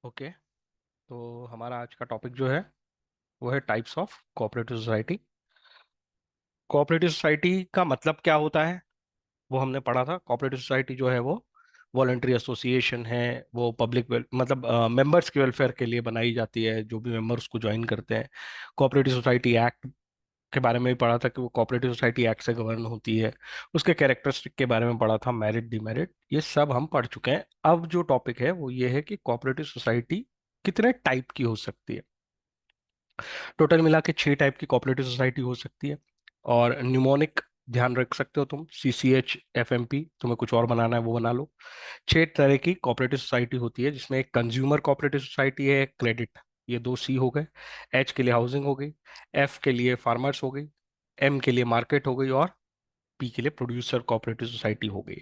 Okay. तो हमारा आज का टॉपिक जो है वो है types of cooperative society. Cooperative society का मतलब क्या होता है वो हमने पढ़ा था। कोऑपरेटिव सोसाइटी जो है वो वॉलंटरी एसोसिएशन है। वो पब्लिक मतलब मेंबर्स के वेलफेयर के लिए बनाई जाती है, जो भी मेंबर्स को ज्वाइन करते हैं। कोऑपरेटिव सोसाइटी एक्ट के बारे में भी पढ़ा था कि वो कोऑपरेटिव सोसाइटी एक्ट से गवर्न होती है। उसके कैरेक्टरिस्टिक के बारे में पढ़ा था, मेरिट डिमेरिट ये सब हम पढ़ चुके हैं। अब जो टॉपिक है वो ये है कि कोऑपरेटिव सोसाइटी कितने टाइप की हो सकती है। टोटल मिला के 6 टाइप की कोऑपरेटिव सोसाइटी हो सकती है। और न्यूमोनिक ध्यान रख सकते हो तुम, CCH FMP, तुम्हें कुछ और बनाना है वो बना लो। 6 तरह की कोऑपरेटिव सोसाइटी होती है, जिसमें एक कंज्यूमर कोऑपरेटिव सोसाइटी है, एक क्रेडिट, ये 2 C हो गए। H के लिए हाउसिंग हो गई, F के लिए फार्मर्स हो गई, M के लिए मार्केट हो गई, और P के लिए प्रोड्यूसर कोऑपरेटिव सोसाइटी हो गई।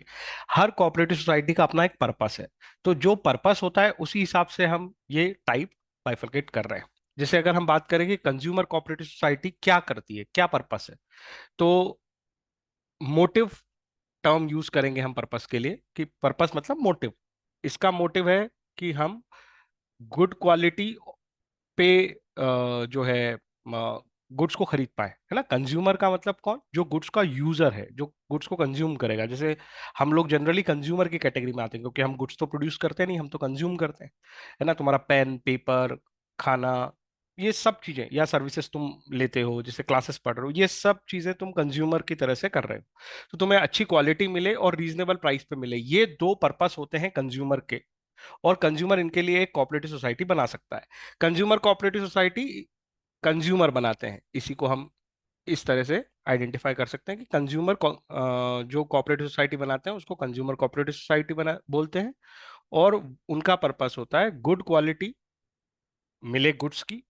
हर कोऑपरेटिव सोसाइटी का अपना एक पर्पस है। तो जो पर्पस होता है उसी हिसाब से हम ये टाइप बाइफरकेट कर रहे हैं। जैसे अगर हम बात करें कि कंज्यूमर कोऑपरेटिव सोसाइटी क्या करती है, क्या पर्पस है, तो मोटिव टर्म यूज करेंगे हम पर्पस के लिए, कि पर्पस मतलब मोटिव। इसका मोटिव है कि हम गुड क्वालिटी पे जो है गुड्स को खरीद पाए, है ना। कंज्यूमर का मतलब कौन, जो गुड्स का यूजर है, जो गुड्स को कंज्यूम करेगा। जैसे हम लोग जनरली कंज्यूमर की कैटेगरी में आते हैं, क्योंकि हम गुड्स तो प्रोड्यूस करते नहीं, हम तो कंज्यूम करते हैं, है ना। तुम्हारा पेन, पेपर, खाना, ये सब चीजें या सर्विसेज तुम लेते हो, जैसे क्लासेस पढ़ रहे हो, ये सब चीजें तुम कंज्यूमर की तरह से कर रहे हो। तो तुम्हें अच्छी क्वालिटी मिले और रीजनेबल प्राइस पे मिले, ये 2 पर्पस होते हैं कंज्यूमर के। और कंज्यूमर इनके लिए एक कोऑपरेटिव सोसाइटी बना सकता है। कंज्यूमर कोऑपरेटिव सोसाइटी कंज्यूमर बनाते हैं, इसी को हम इस तरह से आइडेंटिफाई कर सकते हैं कि कंज्यूमर जो कोऑपरेटिव सोसाइटी बनाते हैं उसको कंज्यूमर कोऑपरेटिव सोसाइटी बना बोलते हैं। और उनका पर्पस होता है गुड क्वालिटी मिले गुड्स की।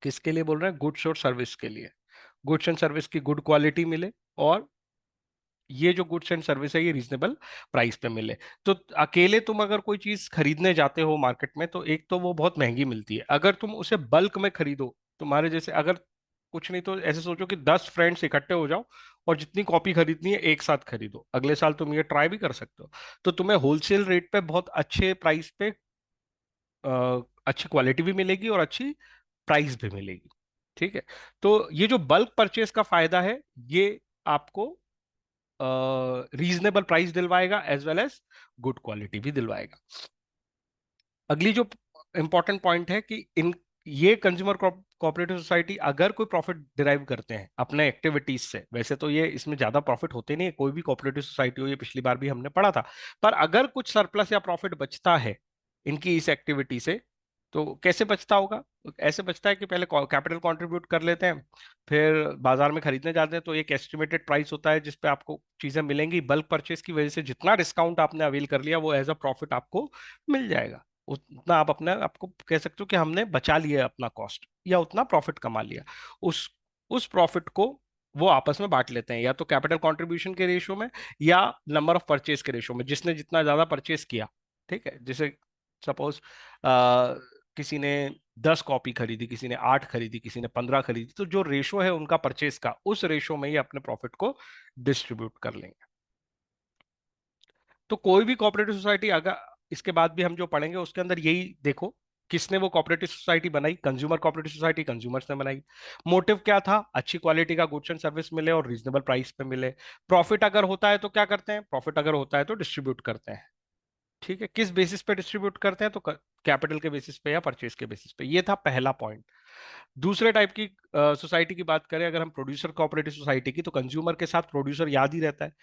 किसके लिए बोल रहे हैं, गुड्स और सर्विस के लिए। गुड्स एंड सर्विस की गुड क्वालिटी मिले, और ये जो गुड्स एंड सर्विस है ये रीजनेबल प्राइस पे मिले। तो अकेले तुम अगर कोई चीज खरीदने जाते हो मार्केट में, तो एक तो वो बहुत महंगी मिलती है। अगर तुम उसे बल्क में खरीदो, तुम्हारे जैसे अगर कुछ नहीं तो ऐसे सोचो कि 10 फ्रेंड्स इकट्ठे हो जाओ और जितनी कॉपी खरीदनी है एक साथ खरीदो, अगले साल तुम ये ट्राई भी कर सकते हो। तो तुम्हें होलसेल रेट पे बहुत अच्छे प्राइस पे अच्छी क्वालिटी भी मिलेगी और अच्छी प्राइस भी मिलेगी। ठीक है। तो ये जो बल्क परचेज का फायदा है, ये आपको रीजनेबल प्राइस दिलवाएगा as well as good quality भी दिलवाएगा। अगली जो इंपॉर्टेंट पॉइंट है कि इन ये कंज्यूमर कोऑपरेटिव सोसाइटी अगर कोई प्रॉफिट डिराइव करते हैं अपने एक्टिविटीज से, वैसे तो ये इसमें ज्यादा प्रॉफिट होते नहीं है, कोई भी कोऑपरेटिव सोसाइटी हो, ये पिछली बार भी हमने पढ़ा था। पर अगर कुछ सरप्लस या प्रॉफिट बचता है इनकी इस एक्टिविटी से, तो कैसे बचता होगा। ऐसे बचता है कि पहले कैपिटल कंट्रीब्यूट कर लेते हैं, फिर बाजार में खरीदने जाते हैं, तो एक एस्टिमेटेड प्राइस होता है जिसपे आपको चीजें मिलेंगी। बल्क परचेज की वजह से जितना डिस्काउंट आपने अवेल कर लिया वो एज अ प्रॉफिट आपको मिल जाएगा। उतना आप अपने आपको कह सकते हो कि हमने बचा लिया अपना कॉस्ट, या उतना प्रॉफिट कमा लिया। उस प्रॉफिट को वो आपस में बांट लेते हैं, या तो कैपिटल कंट्रीब्यूशन के रेशियो में, या नंबर ऑफ परचेज के रेशियो में, जिसने जितना ज्यादा परचेज किया। ठीक है। जैसे सपोज किसी ने 10 कॉपी खरीदी, किसी ने 8 खरीदी, किसी ने 15 खरीदी, तो जो रेशो है उनका परचेज का, उस रेशो में ही अपने प्रॉफिट को डिस्ट्रीब्यूट कर लेंगे। तो कोई भी कोऑपरेटिव सोसाइटी अगर, इसके बाद भी हम जो पढ़ेंगे उसके अंदर यही देखो, किसने वो कोऑपरेटिव सोसाइटी बनाई, कंज्यूमर कोऑपरेटिव सोसाइटी कंज्यूमर्स ने बनाई। मोटिव क्या था, अच्छी क्वालिटी का गुड्स एंड सर्विस मिले और रीजनेबल प्राइस पे मिले। प्रॉफिट अगर होता है तो क्या करते हैं, प्रॉफिट अगर होता है तो डिस्ट्रीब्यूट करते हैं। ठीक है। किस बेसिस पे डिस्ट्रीब्यूट करते हैं, तो कैपिटल के बेसिस पे या परचेज के बेसिस पे। ये था पहला पॉइंट। दूसरे टाइप की सोसाइटी की बात करें अगर हम, प्रोड्यूसर कोऑपरेटिव सोसाइटी की, तो कंज्यूमर के साथ प्रोड्यूसर याद ही रहता है।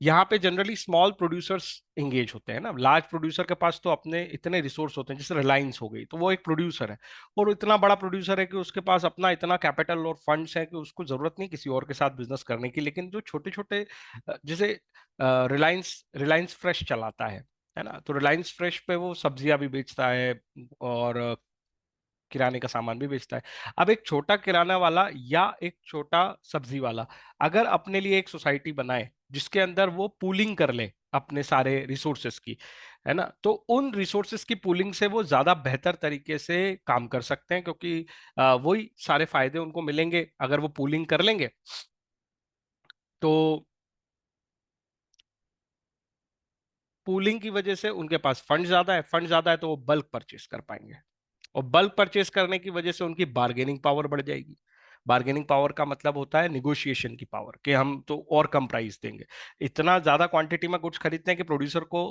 यहाँ पे जनरली स्मॉल प्रोड्यूसर्स इंगेज होते हैं ना। लार्ज प्रोड्यूसर के पास तो अपने इतने रिसोर्स होते हैं, जैसे रिलायंस हो गई, तो वो एक प्रोड्यूसर है, और इतना बड़ा प्रोड्यूसर है कि उसके पास अपना इतना कैपिटल और फंड्स है कि उसको जरूरत नहीं किसी और के साथ बिजनेस करने की। लेकिन जो छोटे छोटे जैसे रिलायंस रिलायंस फ्रेश चलाता है ना, तो रिलायंस फ्रेश पे वो सब्जियां भी बेचता है और किराने का सामान भी बेचता है। अब एक छोटा किराना वाला या एक छोटा सब्जी वाला अगर अपने लिए एक सोसाइटी बनाए जिसके अंदर वो पूलिंग कर ले अपने सारे रिसोर्सेस की, है ना, तो उन रिसोर्सेस की पूलिंग से वो ज्यादा बेहतर तरीके से काम कर सकते हैं, क्योंकि वही सारे फायदे उनको मिलेंगे अगर वो पूलिंग कर लेंगे। तो पूलिंग की वजह से उनके पास फंड ज्यादा है, फंड ज्यादा है तो वो बल्क परचेस कर पाएंगे, और बल्क परचेस करने की वजह से उनकी बार्गेनिंग पावर बढ़ जाएगी। बार्गेनिंग पावर का मतलब होता है निगोशिएशन की पावर, कि हम तो और कम प्राइस देंगे। इतना ज्यादा क्वांटिटी में गुड्स खरीदते हैं कि प्रोड्यूसर को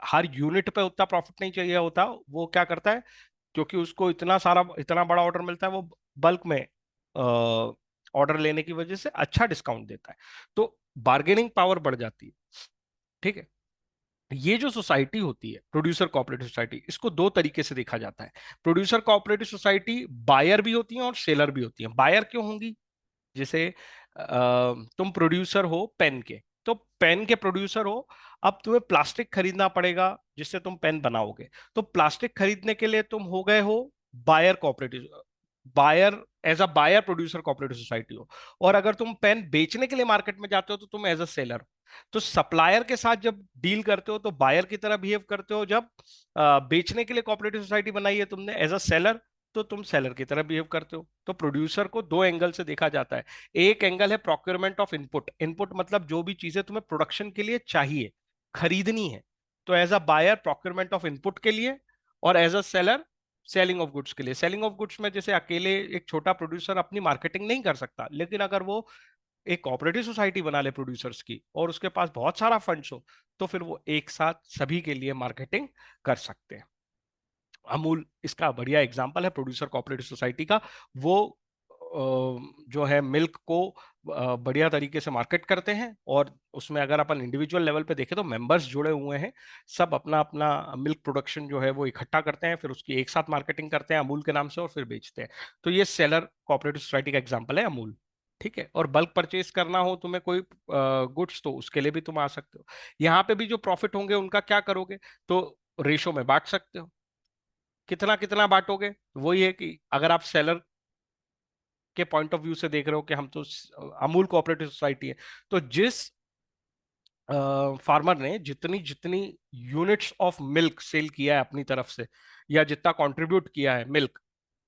हर यूनिट पे उतना प्रॉफिट नहीं चाहिए होता। वो क्या करता है, क्योंकि उसको इतना सारा, इतना बड़ा ऑर्डर मिलता है, वो बल्क में ऑर्डर लेने की वजह से अच्छा डिस्काउंट देता है, तो बार्गेनिंग पावर बढ़ जाती है। ठीक है। ये जो सोसाइटी होती है प्रोड्यूसर कोऑपरेटिव सोसाइटी, इसको दो तरीके से देखा जाता है। प्रोड्यूसर कोऑपरेटिव सोसाइटी बायर भी होती है और सेलर भी होती है। बायर क्यों होंगी? जैसे तुम प्रोड्यूसर हो पेन के, तो पेन के प्रोड्यूसर हो, अब तुम्हें प्लास्टिक खरीदना पड़ेगा जिससे तुम पेन बनाओगे, तो प्लास्टिक खरीदने के लिए तुम हो गए हो buyer cooperative, buyer, as a buyer producer cooperative society हो। और अगर तुम पेन बेचने के लिए मार्केट में जाते हो तो तुम एज अ सेलर हो। तो सप्लायर के साथ जब डील करते हो तो बायर की तरह बिहेव करते हो, जब बेचने के लिए कोऑपरेटिव सोसाइटी बनाई है तुमने एज अ सेलर, तो तुम सेलर की तरह बिहेव करते हो। तो प्रोड्यूसर को दो एंगल से देखा जाता है। एक एंगल है प्रोक्योरमेंट ऑफ इनपुट, इनपुट मतलब जो भी चीजें तुम्हें प्रोडक्शन के लिए चाहिए, खरीदनी है, तो as a buyer procurement of input के लिए, और as a seller selling of goods के लिए। सेलिंग ऑफ गुड्स में जैसे अकेले एक छोटा प्रोड्यूसर अपनी मार्केटिंग नहीं कर सकता, लेकिन अगर वो एक कोऑपरेटिव सोसाइटी बना ले प्रोड्यूसर्स की और उसके पास बहुत सारा फंड्स हो, तो फिर वो एक साथ सभी के लिए मार्केटिंग कर सकते हैं। अमूल इसका बढ़िया एग्जांपल है प्रोड्यूसर कोऑपरेटिव सोसाइटी का। वो जो है मिल्क को बढ़िया तरीके से मार्केट करते हैं, और उसमें अगर अपन इंडिविजुअल लेवल पे देखें तो मेंबर्स जुड़े हुए हैं, सब अपना अपना मिल्क प्रोडक्शन जो है वो इकट्ठा करते हैं, फिर उसकी एक साथ मार्केटिंग करते हैं अमूल के नाम से और फिर बेचते हैं। तो ये सेलर कोऑपरेटिव सोसाइटी का एग्जांपल है अमूल। ठीक है। और बल्क परचेज करना हो तुम्हें कोई गुड्स, तो उसके लिए भी तुम आ सकते हो। यहाँ पे भी जो प्रॉफिट होंगे उनका क्या करोगे, तो रेशो में बांट सकते हो। कितना कितना बांटोगे? वही है कि अगर आप सेलर के पॉइंट ऑफ व्यू से देख रहे हो कि हम तो अमूल कोऑपरेटिव सोसाइटी है, तो जिस फार्मर ने जितनी जितनी यूनिट्स ऑफ मिल्क सेल किया है अपनी तरफ से, या जितना कंट्रीब्यूट किया है मिल्क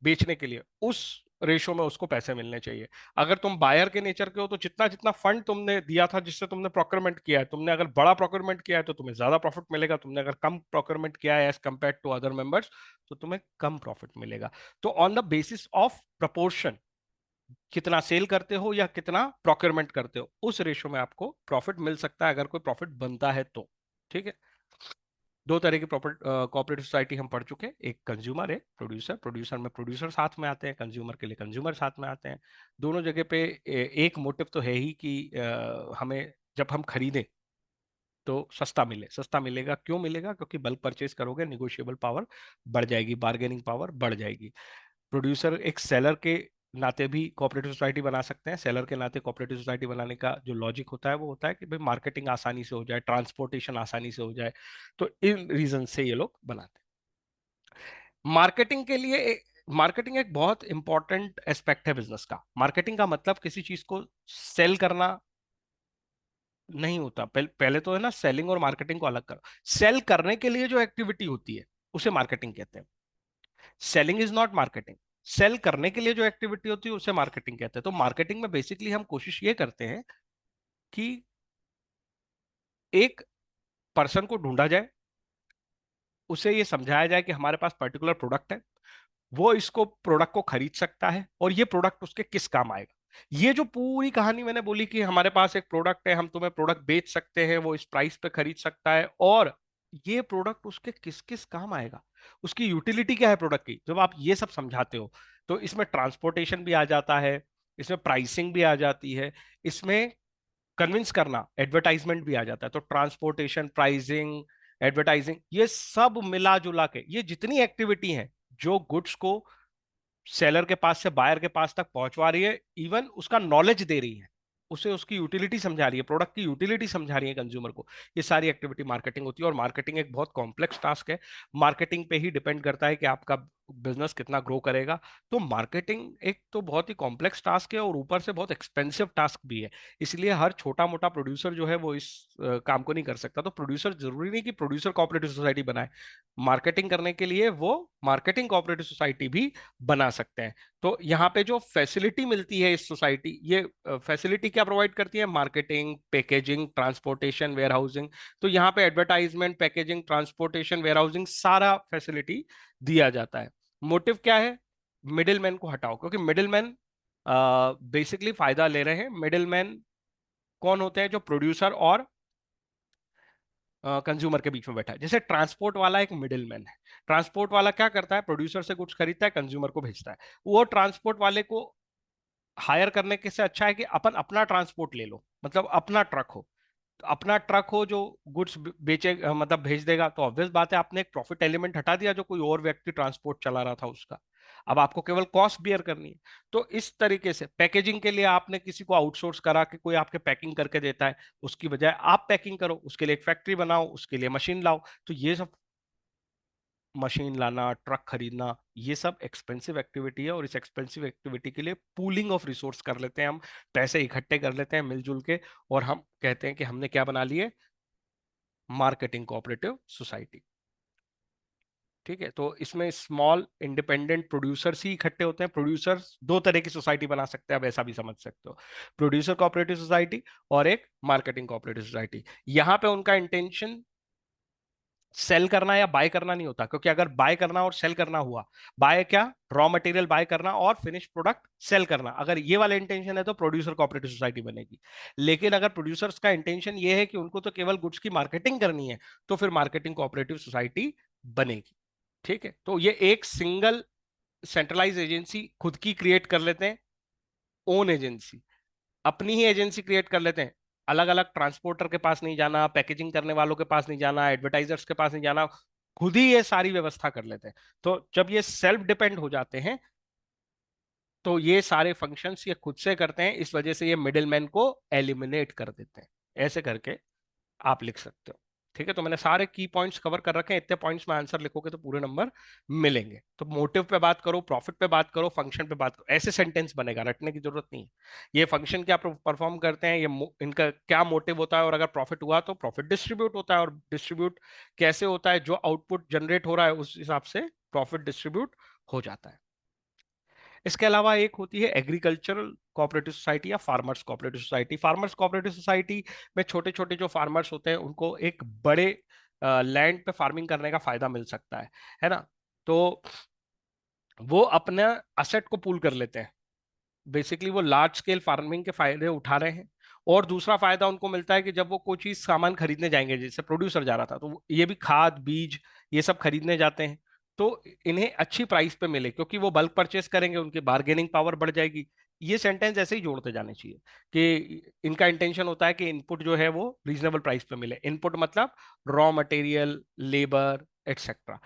बेचने के लिए, उस रेशो में उसको पैसे मिलने चाहिए। अगर तुम बायर के नेचर के हो तो जितना जितना फंड तुमने दिया था, जिससे तुमने प्रोक्योरमेंट किया है, तुमने अगर बड़ा प्रोक्योरमेंट किया है तो तुम्हें ज्यादा प्रॉफिट मिलेगा, तुमने अगर कम प्रोक्योरमेंट किया है as compare to other members, तो तुम्हें कम प्रॉफिट मिलेगा। तो on the basis of proportion, कितना सेल करते हो या कितना प्रोक्योरमेंट करते हो, उस रेशो में आपको प्रॉफिट मिल सकता है, अगर कोई प्रॉफिट बनता है तो। ठीक है। दो तरह की प्रॉफिट कोऑपरेटिव सोसाइटी हम पढ़ चुके हैं, एक कंज्यूमर है प्रोड्यूसर, प्रोड्यूसर में प्रोड्यूसर साथ में आते हैं, कंज्यूमर के लिए कंज्यूमर साथ में आते हैं। दोनों जगह पे एक मोटिव तो है ही कि हमें जब हम खरीदें तो सस्ता मिले। सस्ता मिलेगा, क्यों मिलेगा? क्योंकि बल्क परचेज करोगे, निगोशिएबल पावर बढ़ जाएगी, बार्गेनिंग पावर बढ़ जाएगी। प्रोड्यूसर एक सेलर के नाते भी कोऑपरेटिव सोसाइटी बना सकते हैं। सेलर के नाते कोऑपरेटिव सोसाइटी बनाने का जो लॉजिक होता है वो होता है कि भाई मार्केटिंग आसानी से हो जाए, ट्रांसपोर्टेशन आसानी से हो जाए, तो इन रीजन से ये लोग बनाते हैं। मार्केटिंग के लिए, मार्केटिंग एक बहुत इंपॉर्टेंट एस्पेक्ट है बिजनेस का। मार्केटिंग का मतलब किसी चीज को सेल करना नहीं होता। पहले तो है ना, सेलिंग और मार्केटिंग को अलग करो। सेल करने के लिए जो एक्टिविटी होती है उसे मार्केटिंग कहते हैं। Selling is not marketing. Sell करने के लिए जो एक्टिविटी होती है उसे मार्केटिंग कहते हैं। तो मार्केटिंग में बेसिकली हम कोशिश ये करते हैं कि एक पर्सन को ढूंढा जाए, उसे ये समझाया जाए कि हमारे पास पर्टिकुलर प्रोडक्ट है, वो इसको प्रोडक्ट को खरीद सकता है और ये प्रोडक्ट उसके किस काम आएगा। ये जो पूरी कहानी मैंने बोली कि हमारे पास एक प्रोडक्ट है, हम तुम्हें प्रोडक्ट बेच सकते हैं, वो इस प्राइस पे खरीद सकता है, और ये प्रोडक्ट उसके किस किस काम आएगा, उसकी यूटिलिटी क्या है प्रोडक्ट की, जब आप ये सब समझाते हो, तो इसमें ट्रांसपोर्टेशन भी आ जाता है, इसमें प्राइसिंग भी आ जाती है, इसमें कन्विंस करना, एडवर्टाइजमेंट भी आ जाता है। तो ट्रांसपोर्टेशन, प्राइसिंग, एडवर्टाइजिंग, ये सब मिला जुला के ये जितनी एक्टिविटी है जो गुड्स को सेलर के पास से बायर के पास तक पहुंचवा रही है, इवन उसका नॉलेज दे रही है, उसे उसकी यूटिलिटी समझा रही है, प्रोडक्ट की यूटिलिटी समझा रही है कंज्यूमर को, ये सारी एक्टिविटी मार्केटिंग होती है। और मार्केटिंग एक बहुत कॉम्प्लेक्स टास्क है। मार्केटिंग पे ही डिपेंड करता है कि आपका बिजनेस कितना ग्रो करेगा। तो मार्केटिंग एक तो बहुत ही कॉम्प्लेक्स टास्क है और ऊपर से बहुत एक्सपेंसिव टास्क भी है। इसलिए हर छोटा मोटा प्रोड्यूसर जो है वो इस काम को नहीं कर सकता। तो प्रोड्यूसर जरूरी नहीं कि प्रोड्यूसर कोऑपरेटिव सोसाइटी बनाए, मार्केटिंग करने के लिए वो मार्केटिंग कोऑपरेटिव सोसाइटी भी बना सकते हैं। तो यहाँ पे जो फैसिलिटी मिलती है इस सोसाइटी, ये फैसिलिटी क्या प्रोवाइड करती है? Marketing, packaging, transportation, warehousing. तो यहाँ पे एडवर्टाइजमेंट, पैकेजिंग, ट्रांसपोर्टेशन, वेयरहाउसिंग सारा फैसिलिटी दिया जाता है। मोटिव क्या है? मिडिल मैन को हटाओ, क्योंकि मिडिल मैन बेसिकली फायदा ले रहे हैं। मिडिल मैन कौन होते हैं? जो प्रोड्यूसर और कंज्यूमर के बीच में बैठा है। जैसे ट्रांसपोर्ट वाला एक मिडिल मैन है। ट्रांसपोर्ट वाला क्या करता है? प्रोड्यूसर से गुड्स खरीदता है, कंज्यूमर को भेजता है। वो ट्रांसपोर्ट वाले को हायर करने के से अच्छा है कि अपन अपना ट्रांसपोर्ट ले लो, मतलब अपना ट्रक हो। तो अपना ट्रक हो जो गुड्स बेचे, मतलब भेज देगा, तो ऑब्वियस बात है आपने एक प्रॉफिट एलिमेंट हटा दिया जो कोई और व्यक्ति ट्रांसपोर्ट चला रहा था उसका। अब आपको केवल कॉस्ट बियर करनी है। तो इस तरीके से पैकेजिंग के लिए आपने किसी को आउटसोर्स करा कि कोई आपके पैकिंग करके देता है, उसकी बजाय आप पैकिंग करो, उसके लिए एक फैक्ट्री बनाओ, उसके लिए मशीन लाओ। तो ये सब मशीन लाना, ट्रक खरीदना, ये सब एक्सपेंसिव एक्टिविटी है। और इस एक्सपेंसिव एक्टिविटी के लिए पूलिंग ऑफ रिसोर्स कर लेते हैं हम, पैसे इकट्ठे कर लेते हैं मिलजुल के, और हम कहते हैं कि हमने क्या बना लिए? Marketing cooperative society. ठीक है, तो इसमें स्मॉल इंडिपेंडेंट प्रोड्यूसर्स ही इकट्ठे होते हैं। प्रोड्यूसर्स दो तरह की सोसाइटी बना सकते हैं, आप ऐसा भी समझ सकते हो, प्रोड्यूसर कोऑपरेटिव सोसाइटी और एक मार्केटिंग कोऑपरेटिव सोसाइटी। यहां पे उनका इंटेंशन सेल करना या बाय करना नहीं होता, क्योंकि अगर बाय करना और सेल करना हुआ, बाय क्या? रॉ मटेरियल बाय करना और फिनिश प्रोडक्ट सेल करना, अगर ये वाला इंटेंशन है तो प्रोड्यूसर कोऑपरेटिव सोसाइटी बनेगी। लेकिन अगर प्रोड्यूसर्स का इंटेंशन ये है कि उनको तो केवल गुड्स की मार्केटिंग करनी है, तो फिर मार्केटिंग कोऑपरेटिव सोसाइटी बनेगी। ठीक है, तो ये एक सिंगल सेंट्रलाइज एजेंसी खुद की क्रिएट कर लेते हैं, ओन एजेंसी, अपनी ही एजेंसी क्रिएट कर लेते हैं। अलग अलग ट्रांसपोर्टर के पास नहीं जाना, पैकेजिंग करने वालों के पास नहीं जाना, एडवर्टाइजर्स के पास नहीं जाना, खुद ही ये सारी व्यवस्था कर लेते हैं। तो जब ये सेल्फ डिपेंड हो जाते हैं, तो ये सारे फंक्शंस ये खुद से करते हैं, इस वजह से ये मिडिल मैन को एलिमिनेट कर देते हैं। ऐसे करके आप लिख सकते हो। ठीक है, तो मैंने सारे की पॉइंट्स कवर कर रखे हैं। इतने पॉइंट्स में आंसर लिखोगे तो पूरे नंबर मिलेंगे। तो मोटिव पे बात करो, प्रॉफिट पे बात करो, फंक्शन पे बात करो, ऐसे सेंटेंस बनेगा, रटने की जरूरत नहीं है। ये फंक्शन क्या परफॉर्म करते हैं, इनका क्या मोटिव होता है, और अगर प्रॉफिट हुआ तो प्रॉफिट डिस्ट्रीब्यूट होता है, और डिस्ट्रीब्यूट कैसे होता है? जो आउटपुट जनरेट हो रहा है उस हिसाब से प्रॉफिट डिस्ट्रीब्यूट हो जाता है। इसके अलावा एक होती है एग्रीकल्चरल कोऑपरेटिव सोसाइटी या farmers cooperative society. Farmers cooperative society में छोटे छोटे जो फार्मर्स होते हैं उनको एक बड़े लैंड पे फार्मिंग करने का फायदा मिल सकता है ना? तो वो अपने असेट को पूल कर लेते हैं। बेसिकली वो लार्ज स्केल फार्मिंग के फायदे उठा रहे हैं। और दूसरा फायदा उनको मिलता है कि जब वो कोई चीज सामान खरीदने जाएंगे, जैसे प्रोड्यूसर जा रहा था, तो ये भी खाद, बीज, ये सब खरीदने जाते हैं, तो इन्हें अच्छी प्राइस पे मिले, क्योंकि वो बल्क परचेस करेंगे, उनकी बार्गेनिंग पावर बढ़ जाएगी। ये सेंटेंस ऐसे ही जोड़ते जाने चाहिए कि इनका इंटेंशन होता है कि इनपुट जो है वो रीजनेबल प्राइस पे मिले। इनपुट मतलब raw material, labour, etcetera.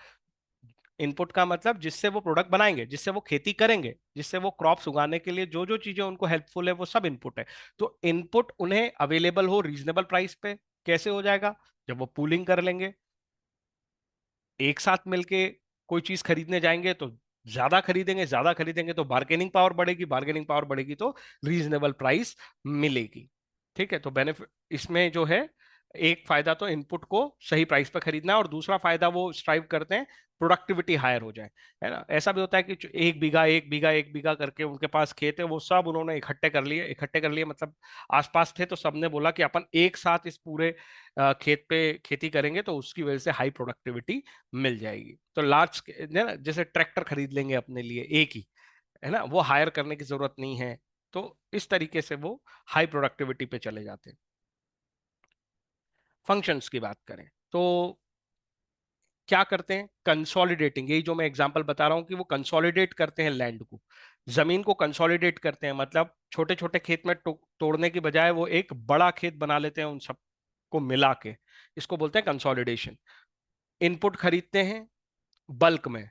Input का मतलब जिससे वो प्रोडक्ट बनाएंगे, जिससे वो खेती करेंगे, जिससे वो क्रॉप्स उगाने के लिए जो जो चीजें उनको हेल्पफुल है, वो सब इनपुट है। तो इनपुट उन्हें अवेलेबल हो रीजनेबल प्राइस पे। कैसे हो जाएगा? जब वो पूलिंग कर लेंगे, एक साथ मिलके कोई चीज खरीदने जाएंगे तो ज्यादा खरीदेंगे, ज्यादा खरीदेंगे तो बार्गेनिंग पावर बढ़ेगी, बार्गेनिंग पावर बढ़ेगी तो रीजनेबल प्राइस मिलेगी। ठीक है, तो बेनिफिट इसमें जो है, एक फायदा तो इनपुट को सही प्राइस पर खरीदना है, और दूसरा फायदा वो स्ट्राइव करते हैं प्रोडक्टिविटी हायर हो जाए। है ना? ऐसा भी होता है कि एक बीघा, एक बीघा, एक बीघा करके उनके पास खेत है, वो सब उन्होंने इकट्ठे कर लिए। इकट्ठे कर लिए मतलब आसपास थे, तो सबने बोला कि अपन एक साथ इस पूरे खेत पे खेती करेंगे, तो उसकी वजह से हाई प्रोडक्टिविटी मिल जाएगी। तो लार्ज ना, जैसे ट्रैक्टर खरीद लेंगे अपने लिए एक ही, है ना, वो हायर करने की जरूरत नहीं है। तो इस तरीके से वो हाई प्रोडक्टिविटी पे चले जाते हैं। फंक्शंस की बात करें तो क्या करते हैं? कंसोलिडेटिंग, यही जो मैं एग्जांपल बता रहा हूं कि वो कंसोलिडेट करते हैं लैंड को, जमीन को कंसोलिडेट करते हैं। मतलब छोटे छोटे खेत में तोड़ने की बजाय वो एक बड़ा खेत बना लेते हैं उन सबको मिला के। इसको बोलते हैं कंसोलिडेशन। इनपुट खरीदते हैं बल्क में,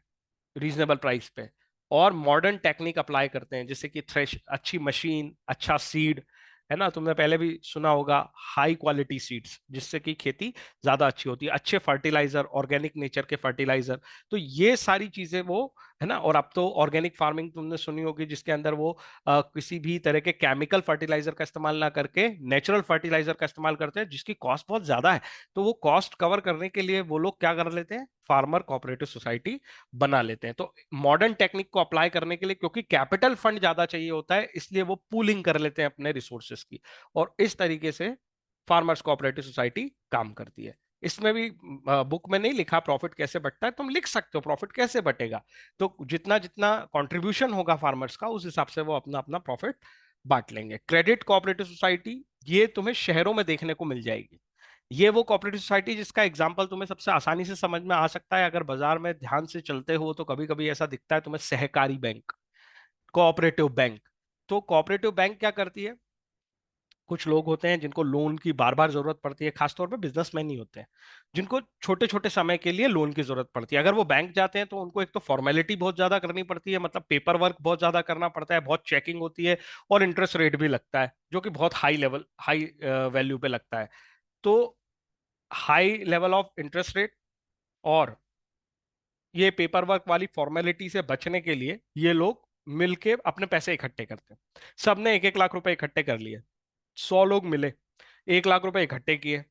रीजनेबल प्राइस पे, और मॉडर्न टेक्निक अप्लाई करते हैं, जैसे कि थ्रेश, अच्छी मशीन, अच्छा सीड, है ना, तुमने पहले भी सुना होगा, हाई क्वालिटी सीड्स, जिससे कि खेती ज्यादा अच्छी होती है, अच्छे फर्टिलाइजर, ऑर्गेनिक नेचर के फर्टिलाइजर। तो ये सारी चीजें वो है ना। और अब तो ऑर्गेनिक फार्मिंग तुमने सुनी होगी, जिसके अंदर वो किसी भी तरह के केमिकल फर्टिलाइजर का इस्तेमाल ना करके नेचुरल फर्टिलाइजर का इस्तेमाल करते हैं, जिसकी कॉस्ट बहुत ज्यादा है। तो वो कॉस्ट कवर करने के लिए वो लोग क्या कर लेते हैं, फार्मर कोऑपरेटिव सोसाइटी बना लेते हैं। तो मॉडर्न टेक्निक को अप्लाई करने के लिए, क्योंकि कैपिटल फंड ज्यादा चाहिए होता है, इसलिए वो पूलिंग कर लेते हैं अपने रिसोर्सेस की, और इस तरीके से फार्मर्स कोऑपरेटिव सोसाइटी काम करती है। इसमें भी बुक में नहीं लिखा प्रॉफिट कैसे बटता है, तुम लिख सकते हो प्रॉफिट कैसे बटेगा। तो जितना जितना कंट्रीब्यूशन होगा फार्मर्स का, उस हिसाब से वो अपना अपना प्रॉफिट बांट लेंगे। क्रेडिट कोऑपरेटिव सोसाइटी ये तुम्हें शहरों में देखने को मिल जाएगी। ये वो कोऑपरेटिव सोसाइटी जिसका एग्जांपल तुम्हें सबसे आसानी से समझ में आ सकता है, अगर बाजार में ध्यान से चलते हो तो कभी कभी ऐसा दिखता है तुम्हें, सहकारी बैंक, कोऑपरेटिव बैंक। तो कोऑपरेटिव बैंक क्या करती है, कुछ लोग होते हैं जिनको लोन की बार बार जरूरत पड़ती है, खासतौर पे बिजनेसमैन ही होते हैं जिनको छोटे छोटे समय के लिए लोन की जरूरत पड़ती है। अगर वो बैंक जाते हैं तो उनको एक तो फॉर्मेलिटी बहुत ज्यादा करनी पड़ती है, मतलब पेपर वर्क बहुत ज्यादा करना पड़ता है, बहुत चेकिंग होती है, और इंटरेस्ट रेट भी लगता है जो कि बहुत हाई वैल्यू पे लगता है। तो high level of interest rate और ये पेपर वर्क वाली फॉर्मेलिटी से बचने के लिए ये लोग मिलके अपने पैसे इकट्ठे करते हैं। सबने 1-1 लाख रुपए इकट्ठे कर लिए, 100 लोग मिले, 1 लाख रुपए इकट्ठे किए,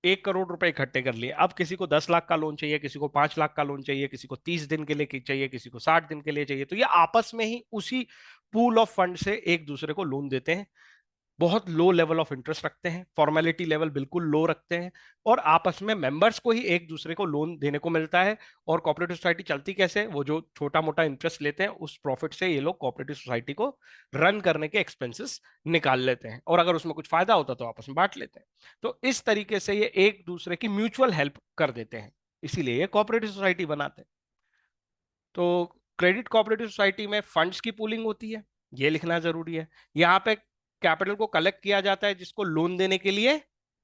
1 करोड़ रुपए इकट्ठे कर लिए। अब किसी को 10 लाख का लोन चाहिए, किसी को 5 लाख का लोन चाहिए, किसी को 30 दिन के लिए चाहिए, किसी को 60 दिन के लिए चाहिए। तो ये आपस में ही उसी पूल ऑफ फंड से एक दूसरे को लोन देते हैं, बहुत लो लेवल ऑफ इंटरेस्ट रखते हैं, फॉर्मेलिटी लेवल बिल्कुल लो रखते हैं, और आपस में मेंबर्स को ही एक दूसरे को लोन देने को मिलता है। और कोऑपरेटिव सोसाइटी चलती कैसे है, वो जो छोटा मोटा इंटरेस्ट लेते हैं उस प्रॉफिट से ये लोग कोऑपरेटिव सोसाइटी को रन करने के एक्सपेंसेस निकाल लेते हैं, और अगर उसमें कुछ फायदा होता तो आपस में बांट लेते हैं। तो इस तरीके से ये एक दूसरे की म्यूचुअल हेल्प कर देते हैं, इसीलिए ये कोऑपरेटिव सोसाइटी बनाते हैं। तो क्रेडिट कोऑपरेटिव सोसाइटी में फंड्स की पूलिंग होती है, ये लिखना जरूरी है। यहाँ पे कैपिटल को कलेक्ट किया जाता है जिसको लोन देने के लिए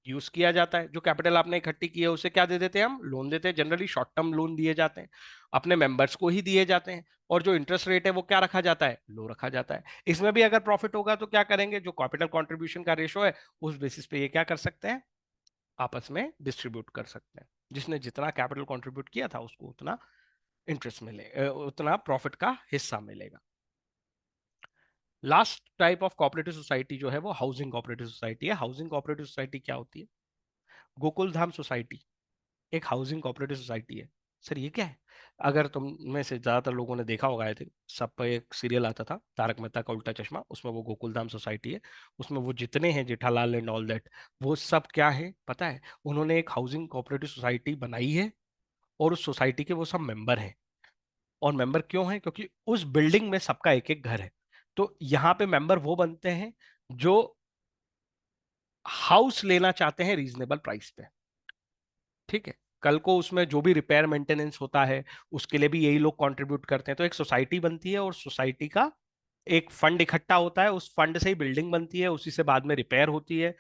यूज किया जाता है। जो कैपिटल आपने इकट्ठी की है उसे क्या दे देते हैं, हम लोन देते हैं। जनरली शॉर्ट टर्म लोन दिए जाते हैं, अपने मेंबर्स को ही दिए जाते हैं, और जो इंटरेस्ट रेट है वो क्या रखा जाता है, लो रखा जाता है। इसमें भी अगर प्रॉफिट होगा तो क्या करेंगे, जो कैपिटल कंट्रीब्यूशन का रेशो है उस बेसिस पे ये क्या कर सकते हैं, आपस में डिस्ट्रीब्यूट कर सकते हैं। जिसने जितना कैपिटल कंट्रीब्यूट किया था उसको उतना इंटरेस्ट मिले, उतना प्रॉफिट का हिस्सा मिलेगा। Last type of cooperative society जो है वो हाउसिंग कोऑपरेटिव सोसाइटी है। हाउसिंग कोऑपरेटिव सोसाइटी क्या होती है, गोकुल धाम सोसाइटी एक हाउसिंग कोऑपरेटिव सोसाइटी है। सर ये क्या है, अगर तुम में से ज्यादातर लोगों ने देखा होगा, आई थिंक सब पे एक सीरियल आता था तारक मेहता का उल्टा चश्मा, उसमें वो गोकुल धाम सोसाइटी है। उसमें वो जितने हैं जेठालाल एंड ऑल दैट, वो सब क्या है पता है, उन्होंने एक हाउसिंग कोऑपरेटिव सोसाइटी बनाई है, और उस सोसाइटी के वो सब मेंबर हैं। और मेंबर क्यों है, क्योंकि उस बिल्डिंग में सबका एक एक घर है। तो यहाँ पे मेंबर वो बनते हैं जो हाउस लेना चाहते हैं रीजनेबल प्राइस पे। ठीक है, कल को उसमें जो भी रिपेयर मेंटेनेंस होता है उसके लिए भी यही लोग कंट्रीब्यूट करते हैं। तो एक सोसाइटी बनती है, और सोसाइटी का एक फंड इकट्ठा होता है, उस फंड से ही बिल्डिंग बनती है, उसी से बाद में रिपेयर होती है।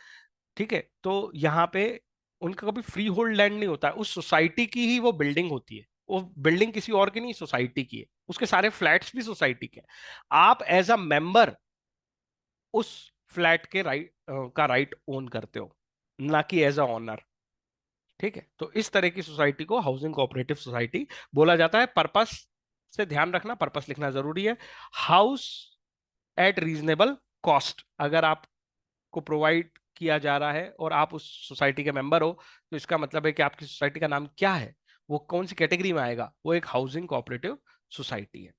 ठीक है, तो यहाँ पे उनका कभी फ्री होल्ड लैंड नहीं होता है, उस सोसाइटी की ही वो बिल्डिंग होती है। वो बिल्डिंग किसी और की नहीं, सोसाइटी की है, उसके सारे फ्लैट्स भी सोसाइटी के हैं। आप एज अ मेंबर उस फ्लैट के राइट ओन करते हो, ना कि एज अ ऑनर। ठीक है, तो इस तरह की सोसाइटी को हाउसिंग कोऑपरेटिव सोसाइटी बोला जाता है। पर्पस से ध्यान रखना, पर्पस लिखना जरूरी है। हाउस एट रीजनेबल कॉस्ट, अगर आपको प्रोवाइड किया जा रहा है और आप उस सोसाइटी के मेंबर हो, तो इसका मतलब है कि आपकी सोसाइटी का नाम क्या है, वो कौन सी कैटेगरी में आएगा, वो एक हाउसिंग कोऑपरेटिव सोसाइटी है।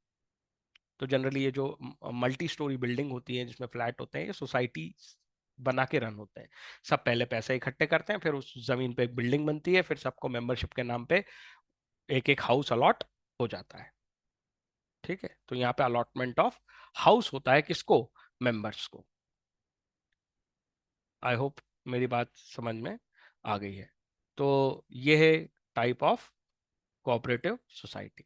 तो जनरली ये जो मल्टी स्टोरी बिल्डिंग होती है जिसमें फ्लैट होते हैं, ये सोसाइटी बना के रन होते हैं। सब पहले पैसे इकट्ठे करते हैं, फिर उस जमीन पे एक बिल्डिंग बनती है, फिर सबको मेंबरशिप के नाम पे एक एक हाउस अलॉट हो जाता है। ठीक है, तो यहाँ पे अलॉटमेंट ऑफ हाउस होता है किसको, मेंबर्स को। आई होप मेरी बात समझ में आ गई है। तो ये है टाइप ऑफ कोऑपरेटिव सोसाइटी।